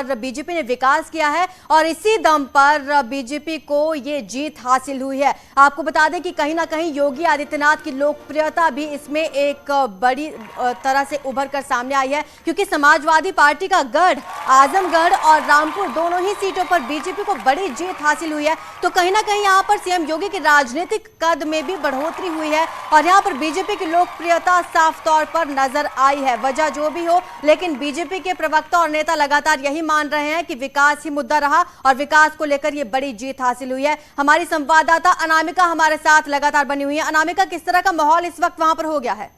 BJP ने विकास किया है और इसी दम पर बीजेपी को ये जीत हासिल हुई है। आपको बता दें कि कहीं ना कहीं योगी आदित्यनाथ की लोकप्रियता भी इसमें एक बड़ी तरह से उभर कर सामने आई है, क्योंकि समाजवादी पार्टी का गढ़ आजमगढ़ और रामपुर दोनों ही सीटों पर बीजेपी को बड़ी जीत हासिल हुई है। तो कहीं ना कहीं यहाँ पर सीएम योगी के राजनीतिक कद में भी बढ़ोतरी हुई है और यहाँ पर बीजेपी की लोकप्रियता साफ तौर पर नजर आई है। वजह जो भी हो, लेकिन बीजेपी के प्रवक्ता और नेता लगातार यही मान रहे हैं कि विकास ही मुद्दा रहा और विकास को लेकर ये बड़ी जीत हासिल हुई है। हमारी संवाददाता अनामिका हमारे साथ लगातार बनी हुई है। अनामिका, किस तरह का माहौल इस वक्त वहां पर हो गया है?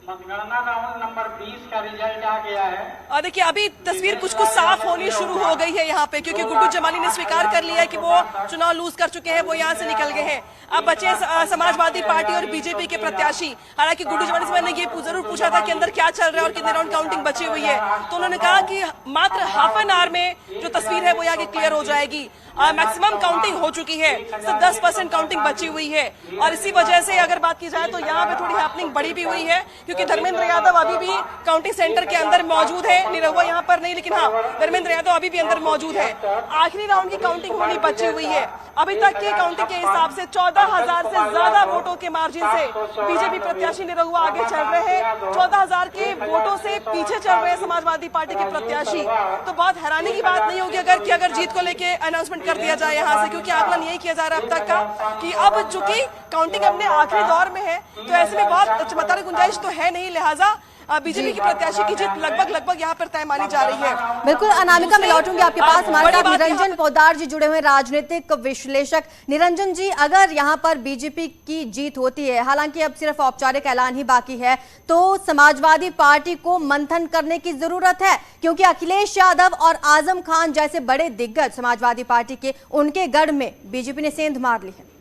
मतगणना राउंड नंबर 20 का रिजल्ट आ गया है। देखिए, अभी तस्वीर कुछ साफ होनी शुरू हो गई है यहाँ पे, क्योंकि गुड्डू जमाली ने स्वीकार कर लिया है कि वो चुनाव लूज कर चुके हैं, वो यहाँ से निकल गए हैं। अब बचे समाजवादी पार्टी और बीजेपी के प्रत्याशी। हालांकि गुड्डू जमाली से मैंने ये जरूर पूछा था कि अंदर क्या चल रहा है और कितने राउंड काउंटिंग बची हुई है, तो उन्होंने कहा कि मात्र हाफ एन आवर में जो तस्वीर है वो यहाँ की क्लियर हो जाएगी। मैक्सिमम काउंटिंग हो चुकी है, सिर्फ 10% काउंटिंग बची हुई है। और इसी वजह से अगर बात की जाए तो यहाँ पे थोड़ी हैपनिंग बड़ी भी हुई है, क्योंकि धर्मेंद्र यादव अभी भी काउंटिंग सेंटर के अंदर मौजूद है। निरहुआ यहाँ पर नहीं, लेकिन हाँ, धर्मेंद्र यादव अभी भी अंदर मौजूद है। आखिरी राउंड की काउंटिंग होनी बची हुई है। अभी तक की काउंटिंग के हिसाब से 14,000 से ज्यादा वोटों के मार्जिन से बीजेपी प्रत्याशी निरहुआ आगे चल रहे हैं। 14,000 के वोटों से पीछे चल रहे हैं समाजवादी पार्टी के प्रत्याशी। तो बहुत हैरानी की बात नहीं होगी अगर जीत को लेके अनाउंसमेंट कर दिया जाए यहाँ से, क्योंकि आकलन यही किया जा रहा है अब तक का कि अब चूंकि काउंटिंग अपने आखिरी दौर में है, तो ऐसे में बहुत चमत्कारी गुंजाइश तो है नहीं, लिहाजा बीजेपी की प्रत्याशी की जीत लगभग यहाँ पर तय मानी जा रही है। बिल्कुल अनामिका, मैं लौटूंगी आपके पास। हमारे साथ निरंजन पोद्दार जी जुड़े हुए, राजनीतिक विश्लेषक। निरंजन जी, अगर यहाँ पर बीजेपी की जीत होती है, हालांकि अब सिर्फ औपचारिक ऐलान ही बाकी है, तो समाजवादी पार्टी को मंथन करने की जरूरत है, क्योंकि अखिलेश यादव और आजम खान जैसे बड़े दिग्गज समाजवादी पार्टी के, उनके गढ़ में बीजेपी ने सेंध मार ली है।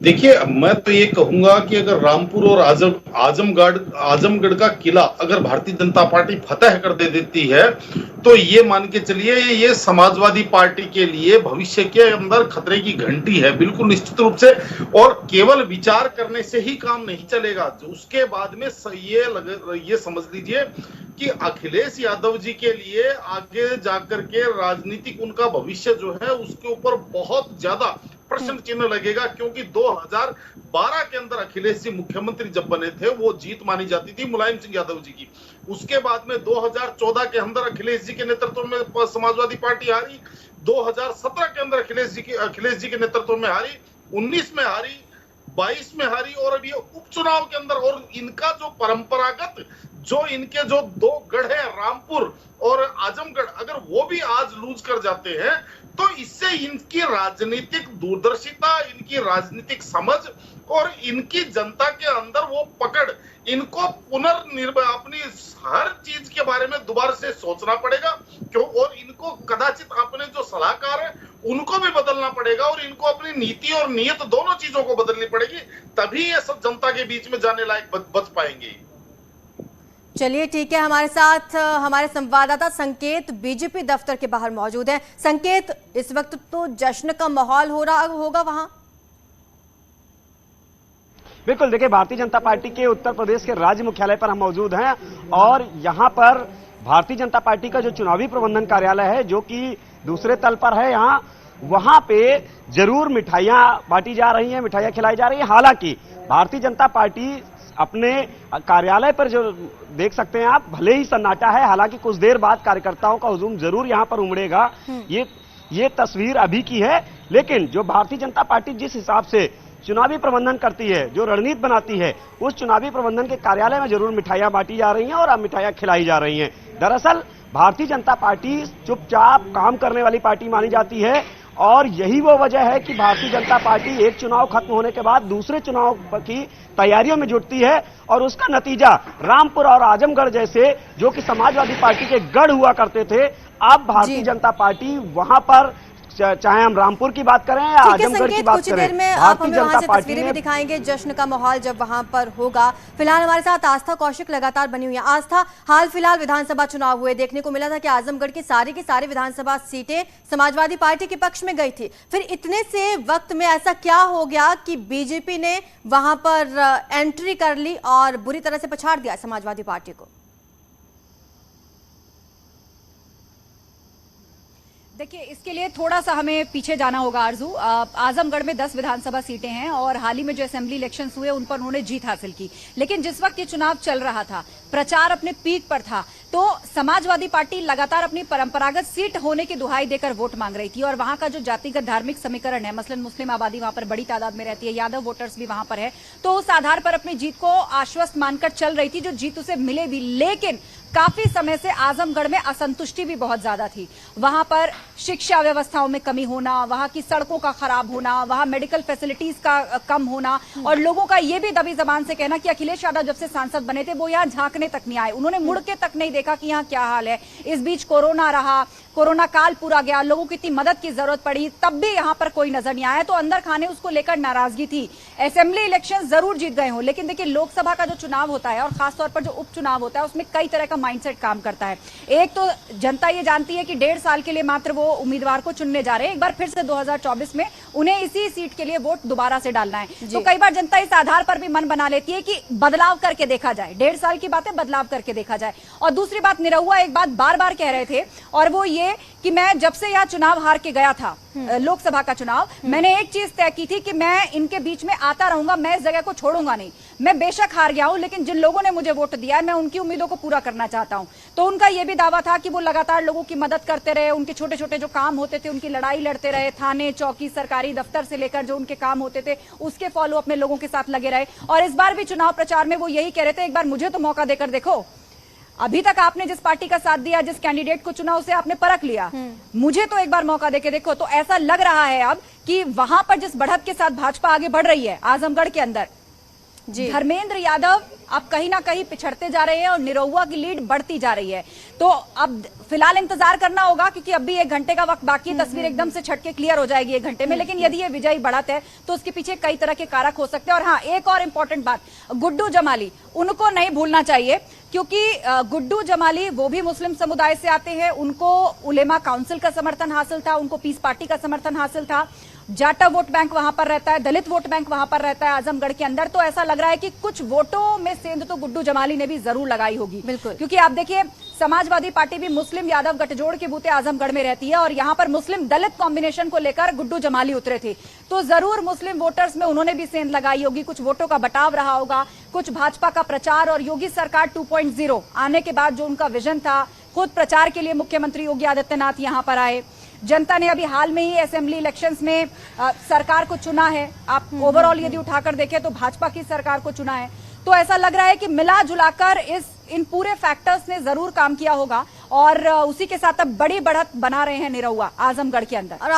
देखिए, मैं तो ये कहूंगा कि अगर रामपुर और आजमगढ़ का किला अगर भारतीय जनता पार्टी फतेह कर दे देती है, तो ये मान के चलिए ये समाजवादी पार्टी के लिए भविष्य के अंदर खतरे की घंटी है, बिल्कुल निश्चित रूप से। और केवल विचार करने से ही काम नहीं चलेगा, उसके बाद में ये समझ लीजिए कि अखिलेश यादव जी के लिए आगे जाकर के राजनीतिक उनका भविष्य जो है उसके ऊपर बहुत ज्यादा प्रश्न चिन्ह लगेगा, क्योंकि 2012 के अंदर अखिलेश जी मुख्यमंत्री जब बने थे, वो जीत मानी जाती थी मुलायम सिंह यादव जी की। उसके बाद में 2014 के अंदर अखिलेश जी के नेतृत्व में समाजवादी पार्टी हारी, 2017 के अंदर अखिलेश जी के नेतृत्व में हारी, 19 में हारी, 22 में हारी, और अब ये उपचुनाव के अंदर। और इनका जो परंपरागत इनके जो दो गढ़ है, रामपुर और आजमगढ़, अगर वो भी आज लूज कर जाते हैं, तो इससे इनकी राजनीतिक दूरदर्शिता, इनकी राजनीतिक समझ और इनकी जनता के अंदर वो पकड़, इनको अपनी हर चीज के बारे में दोबारा से सोचना पड़ेगा, क्यों, और इनको कदाचित अपने जो सलाहकार है उनको भी बदलना पड़ेगा, और इनको अपनी नीति और नीयत दोनों चीजों को बदलनी पड़ेगी, तभी ये सब जनता के बीच में जाने लायक बच पाएंगे। चलिए ठीक है, हमारे साथ हमारे संवाददाता संकेत बीजेपी दफ्तर के बाहर मौजूद हैं। संकेत, इस वक्त तो जश्न का माहौल हो रहा होगा वहां? बिल्कुल, देखिए, भारतीय जनता पार्टी के उत्तर प्रदेश के राज्य मुख्यालय पर हम मौजूद हैं और यहां पर भारतीय जनता पार्टी का जो चुनावी प्रबंधन कार्यालय है, जो कि दूसरे तल पर है, वहां पे जरूर मिठाइयां बांटी जा रही हैं, मिठाइयां खिलाई जा रही हैं। हालांकि भारतीय जनता पार्टी अपने कार्यालय पर जो देख सकते हैं आप, भले ही सन्नाटा है, हालांकि कुछ देर बाद कार्यकर्ताओं का हुजूम जरूर यहां पर उमड़ेगा। ये तस्वीर अभी की है, लेकिन जो भारतीय जनता पार्टी जिस हिसाब से चुनावी प्रबंधन करती है, जो रणनीति बनाती है, उस चुनावी प्रबंधन के कार्यालय में जरूर मिठाइयां बांटी जा रही हैं और अब मिठाइयां खिलाई जा रही हैं। दरअसल भारतीय जनता पार्टी चुपचाप काम करने वाली पार्टी मानी जाती है, और यही वो वजह है कि भारतीय जनता पार्टी एक चुनाव खत्म होने के बाद दूसरे चुनाव की तैयारियों में जुटती है, और उसका नतीजा रामपुर और आजमगढ़ जैसे, जो कि समाजवादी पार्टी के गढ़ हुआ करते थे, अब भारतीय जनता पार्टी वहां पर, चाहे हम रामपुर की बात करें या आजमगढ़ की बात कुछ देर में आप हमें वहां से तस्वीरें भी दिखाएंगे जश्न का माहौल जब वहां पर होगा। फिलहाल हमारे साथ आस्था कौशिक लगातार बनी हुई है। आस्था, हाल फिलहाल विधानसभा चुनाव हुए, देखने को मिला था कि आजमगढ़ की सारी विधानसभा सीटें समाजवादी पार्टी के पक्ष में गई थी। फिर इतने से वक्त में ऐसा क्या हो गया कि बीजेपी ने वहां पर एंट्री कर ली और बुरी तरह से पछाड़ दिया समाजवादी पार्टी को? देखिए, इसके लिए थोड़ा सा हमें पीछे जाना होगा आरजू। आजमगढ़ में 10 विधानसभा सीटें हैं और हाल ही में जो असेंबली इलेक्शंस हुए उन पर उन्होंने जीत हासिल की। लेकिन जिस वक्त ये चुनाव चल रहा था, प्रचार अपने पीक पर था, तो समाजवादी पार्टी लगातार अपनी परंपरागत सीट होने की दुहाई देकर वोट मांग रही थी। और वहां का जो जातिगत धार्मिक समीकरण है, मसलन मुस्लिम आबादी वहां पर बड़ी तादाद में रहती है, यादव वोटर्स भी वहां पर है, तो उस आधार पर अपनी जीत को आश्वस्त मानकर चल रही थी, जो जीत उसे मिले भी। लेकिन काफी समय से आजमगढ़ में असंतुष्टि भी बहुत ज्यादा थी। वहां पर शिक्षा व्यवस्थाओं में कमी होना, वहां की सड़कों का खराब होना, वहां मेडिकल फैसिलिटीज का कम होना, और लोगों का यह भी दबी जबान से कहना कि अखिलेश यादव जब से सांसद बने थे वो यहां झांकने तक नहीं आए, उन्होंने मुड़ के तक नहीं देखा कि यहां क्या हाल है। इस बीच कोरोना रहा, कोरोना काल पूरा गया, लोगों की इतनी मदद की जरूरत पड़ी, तब भी यहां पर कोई नजर नहीं आया। तो अंदर खाने उसको लेकर नाराजगी थी। असेंबली इलेक्शन जरूर जीत गए हो, लेकिन देखिए, लोकसभा का जो चुनाव होता है और खासतौर पर जो उपचुनाव होता है, उसमें कई तरह का माइंडसेट काम करता है। एक तो जनता ये जानती है कि 1.5 साल के लिए मात्र वो उम्मीदवार को चुनने जा रहे हैं, एक बार फिर से 2024 में उन्हें इसी सीट के लिए वोट दोबारा से डालना है। तो कई बार जनता इस आधार पर भी मन बना लेती है कि बदलाव करके देखा जाए, 1.5 साल की बात है, बदलाव करके देखा जाए। और दूसरी बात, निरहुआ एक बात बार बार कह रहे थे, और वो ये कि मैं जब से यह चुनाव हार के गया था, लोकसभा का चुनाव, मैंने एक चीज तय की थी कि मैं इनके बीच में आता रहूंगा, मैं इस जगह को छोड़ूंगा नहीं। मैं बेशक हार गया हूं, लेकिन जिन लोगों ने मुझे वोट दिया है, मैं उनकी उम्मीदों को पूरा करना चाहता हूं। तो उनका यह भी दावा था कि वो लगातार लोगों की मदद करते रहे, उनके छोटे छोटे जो काम होते थे उनकी लड़ाई लड़ते रहे, थाने चौकी सरकारी दफ्तर से लेकर जो उनके काम होते थे उसके फॉलो अप में लोगों के साथ लगे रहे। और इस बार भी चुनाव प्रचार में वो यही कह रहे थे, एक बार मुझे तो मौका देकर देखो, अभी तक आपने जिस पार्टी का साथ दिया, जिस कैंडिडेट को चुना, उसे आपने परख लिया, मुझे तो एक बार मौका देके देखो। तो ऐसा लग रहा है अब कि वहां पर जिस बढ़त के साथ भाजपा आगे बढ़ रही है आजमगढ़ के अंदर, धर्मेंद्र यादव अब कहीं ना कहीं पिछड़ते जा रहे हैं और निरहुआ की लीड बढ़ती जा रही है। तो अब फिलहाल इंतजार करना होगा, क्योंकि अभी 1 घंटे का वक्त बाकी है, तस्वीर एकदम से छटके क्लियर हो जाएगी 1 घंटे में। लेकिन यदि ये विजयी बढ़त है तो उसके पीछे कई तरह के कारक हो सकते हैं। और हाँ, एक और इंपॉर्टेंट बात, गुड्डू जमाली, उनको नहीं भूलना चाहिए, क्योंकि गुड्डू जमाली वो भी मुस्लिम समुदाय से आते हैं, उनको उलेमा काउंसिल का समर्थन हासिल था, उनको पीस पार्टी का समर्थन हासिल था, जाटा वोट बैंक वहां पर रहता है, दलित वोट बैंक वहां पर रहता है आजमगढ़ के अंदर। तो ऐसा लग रहा है कि कुछ वोटों में सेंध तो गुड्डू जमाली ने भी जरूर लगाई होगी। बिल्कुल, क्योंकि आप देखिए, समाजवादी पार्टी भी मुस्लिम यादव गठजोड़ के बूते आजमगढ़ में रहती है, और यहां पर मुस्लिम दलित कॉम्बिनेशन को लेकर गुड्डू जमाली उतरे थे। तो जरूर मुस्लिम वोटर्स में उन्होंने भी सेंध लगाई होगी, कुछ वोटों का बटाव रहा होगा, कुछ भाजपा का प्रचार और योगी सरकार 2.0 आने के बाद जो उनका विजन था, खुद प्रचार के लिए मुख्यमंत्री योगी आदित्यनाथ यहां पर आए। जनता ने अभी हाल में ही असेंबली इलेक्शंस में सरकार को चुना है। आप ओवरऑल यदि उठाकर देखें तो भाजपा की सरकार को चुना है। तो ऐसा लग रहा है कि मिला जुलाकर इन पूरे फैक्टर्स ने जरूर काम किया होगा, और उसी के साथ अब बड़ी बढ़त बना रहे हैं निरहुआ आजमगढ़ के अंदर। और